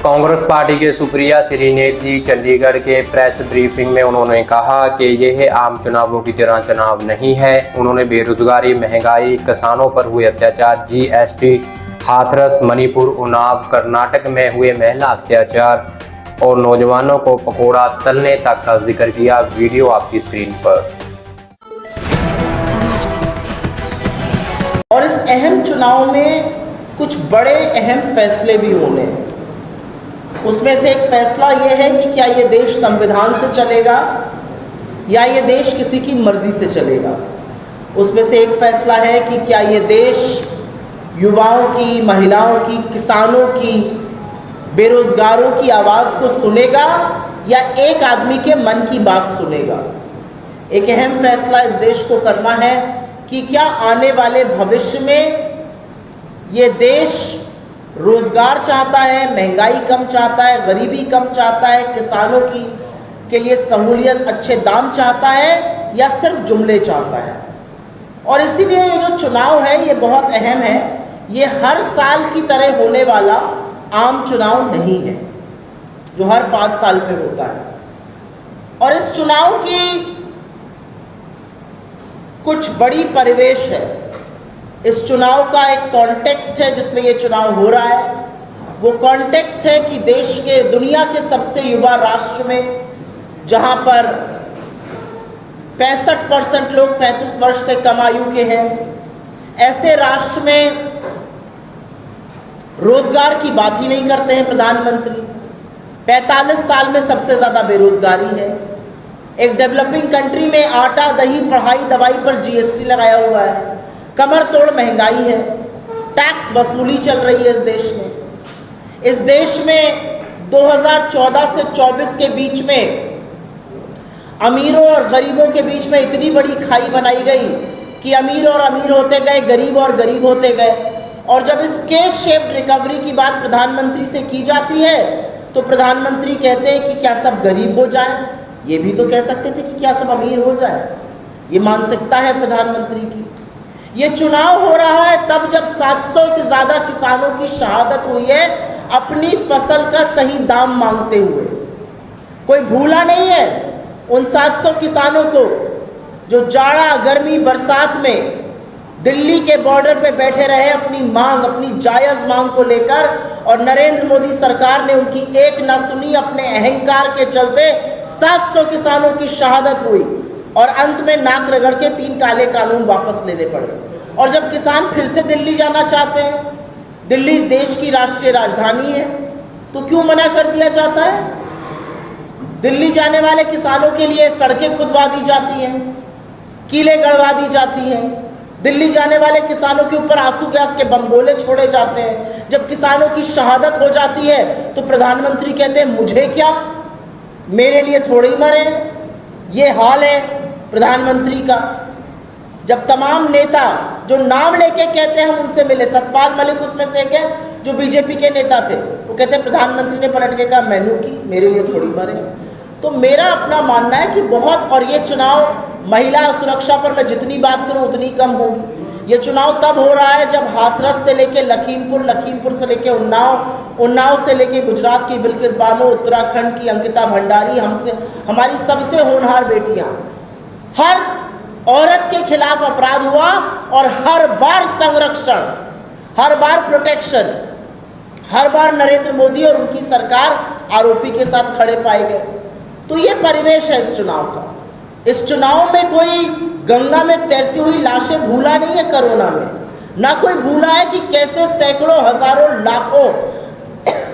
Congress party के सुप्रिया श्री ने दी चंडीगढ़ के प्रेस ब्रीफिंग में उन्होंने कहा कि यह आम चुनावों की तरह चुनाव नहीं है। उन्होंने बेरोजगारी, महंगाई, किसानों पर हुए अत्याचार, जीएसटी, हाथरस, मणिपुर, उन्नाव, कर्नाटक में हुए महिला अत्याचार और नौजवानों को पकौड़ा तलने तक का जिक्र किया। वीडियो आपकी स्क्रीन पर। और इस अहम चुनाव में कुछ बड़े अहम फैसले भी होने हैं। उसमें से एक फैसला यह है कि क्या ये देश संविधान से चलेगा या ये देश किसी की मर्जी से चलेगा। उसमें से एक फैसला है कि क्या ये देश युवाओं की, महिलाओं की, किसानों की, बेरोजगारों की आवाज़ को सुनेगा या एक आदमी के मन की बात सुनेगा। एक अहम फैसला इस देश को करना है कि क्या आने वाले भविष्य में ये देश रोजगार चाहता है, महंगाई कम चाहता है, गरीबी कम चाहता है, किसानों की के लिए सहूलियत, अच्छे दाम चाहता है या सिर्फ जुमले चाहता है। और इसीलिए ये जो चुनाव है ये बहुत अहम है। ये हर साल की तरह होने वाला आम चुनाव नहीं है जो हर 5 साल पे होता है। और इस चुनाव की कुछ बड़ी परिवेश है। इस चुनाव का एक कॉन्टेक्स्ट है जिसमें ये चुनाव हो रहा है। वो कॉन्टेक्स्ट है कि देश के, दुनिया के सबसे युवा राष्ट्र में, जहां पर 65% लोग 35 वर्ष से कम आयु के हैं, ऐसे राष्ट्र में रोजगार की बात ही नहीं करते हैं प्रधानमंत्री। 45 साल में सबसे ज्यादा बेरोजगारी है। एक डेवलपिंग कंट्री में आटा, दही, पढ़ाई, दवाई पर जीएसटी लगाया हुआ है। कमर तोड़ महंगाई है। टैक्स वसूली चल रही है इस देश में। इस देश में 2014 से 24 के बीच में अमीरों और गरीबों के बीच में इतनी बड़ी खाई बनाई गई कि अमीर और अमीर होते गए, गरीब और गरीब होते गए। और जब इस के शेप्ड रिकवरी की बात प्रधानमंत्री से की जाती है तो प्रधानमंत्री कहते हैं कि क्या सब गरीब हो जाए। ये भी तो कह सकते थे कि क्या सब अमीर हो जाए। ये मानसिकता है प्रधानमंत्री की। ये चुनाव हो रहा है तब जब 700 से ज्यादा किसानों की शहादत हुई है अपनी फसल का सही दाम मांगते हुए। कोई भूला नहीं है उन 700 किसानों को जो जाड़ा, गर्मी, बरसात में दिल्ली के बॉर्डर पे बैठे रहे अपनी मांग, अपनी जायज मांग को लेकर। और नरेंद्र मोदी सरकार ने उनकी एक ना सुनी। अपने अहंकार के चलते 700 किसानों की शहादत हुई और अंत में नाक रगड़ के 3 काले कानून वापस लेने पड़े। और जब किसान फिर से दिल्ली जाना चाहते हैं, दिल्ली देश की राष्ट्रीय राजधानी है, तो क्यों मना कर दिया जाता है। दिल्ली जाने वाले किसानों के लिए सड़कें खुदवा दी जाती हैं, किले गड़वा दी जाती हैं। दिल्ली जाने वाले किसानों के ऊपर आंसू गैस के बम गोले छोड़े जाते हैं। जब किसानों की शहादत हो जाती है तो प्रधानमंत्री कहते हैं मुझे क्या, मेरे लिए थोड़े ही मरे। ये हाल है प्रधानमंत्री का। जब तमाम नेता जो नाम लेके कहते हैं हम उनसे मिले, सतपाल मलिक उसमें से एक है जो बीजेपी के नेता थे, वो कहते हैं प्रधानमंत्री ने पलट के कहा मैनू की, मेरे लिए थोड़ी मरे। तो मेरा अपना मानना है कि बहुत, और ये चुनाव महिला सुरक्षा पर मैं जितनी बात करूं उतनी कम होगी। ये चुनाव तब हो रहा है जब हाथरस से लेके लखीमपुर, लखीमपुर से लेके उन्नाव, उन्नाव से लेके गुजरात की बिल्किस बानो, उत्तराखंड की अंकिता भंडारी, हमारी सबसे होनहार बेटियां, हर औरत के खिलाफ अपराध हुआ और हर बार संरक्षण, हर बार प्रोटेक्शन, हर बार नरेंद्र मोदी और उनकी सरकार आरोपी के साथ खड़े पाए गए। तो ये परिवेश है इस चुनाव का। इस चुनाव में कोई गंगा में तैरती हुई लाशें भूला नहीं है कोरोना में, ना कोई भूला है कि कैसे सैकड़ों, हजारों, लाखों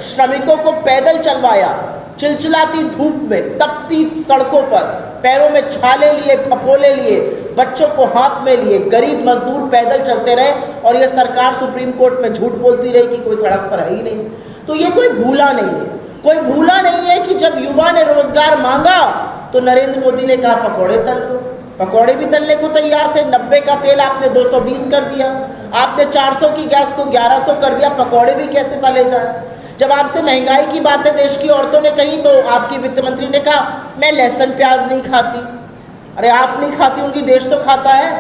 श्रमिकों को पैदल चलवाया, चिलचिलाती धूप में, तपती सड़कों पर, पैरों में छाले लिए, फपोले लिए, बच्चों को हाथ में लिए, गरीब मजदूर पैदल चलते रहे। और ये सरकार सुप्रीम कोर्ट में झूठ बोलती रही कि कोई सड़क पर है ही नहीं। तो ये कोई भूला नहीं है। कोई भूला नहीं है कि जब युवा ने रोजगार मांगा तो नरेंद्र मोदी ने कहा पकौड़े तल लो। पकौड़े भी तलने को तैयार थे। 90 का तेल आपने 220 कर दिया, आपने 400 की गैस को 1100 कर दिया, पकौड़े भी कैसे तले जाए। जब आपसे महंगाई की बातें देश की औरतों ने कही तो आपकी वित्त मंत्री ने कहा मैं लहसुन प्याज नहीं खाती। अरे आप नहीं खाती होंगी, देश तो खाता है।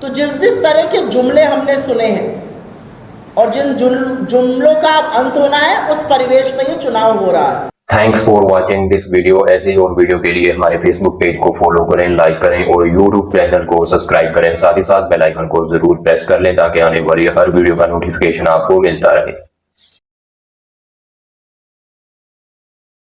तो जिस तरह के जुमले हमने सुने हैं और जिन जुमलों का अंत होना है उस परिवेश में ये चुनाव हो रहा है। Thanks for watching this video. ऐसे ही और वीडियो के लिए हमारे फेसबुक पेज को फॉलो करें, लाइक करें और यूट्यूब चैनल को सब्सक्राइब करें। साथ ही साथ बेल आइकन को जरूर प्रेस कर लें ताकि आने वाली हर वीडियो का नोटिफिकेशन आपको मिलता रहे।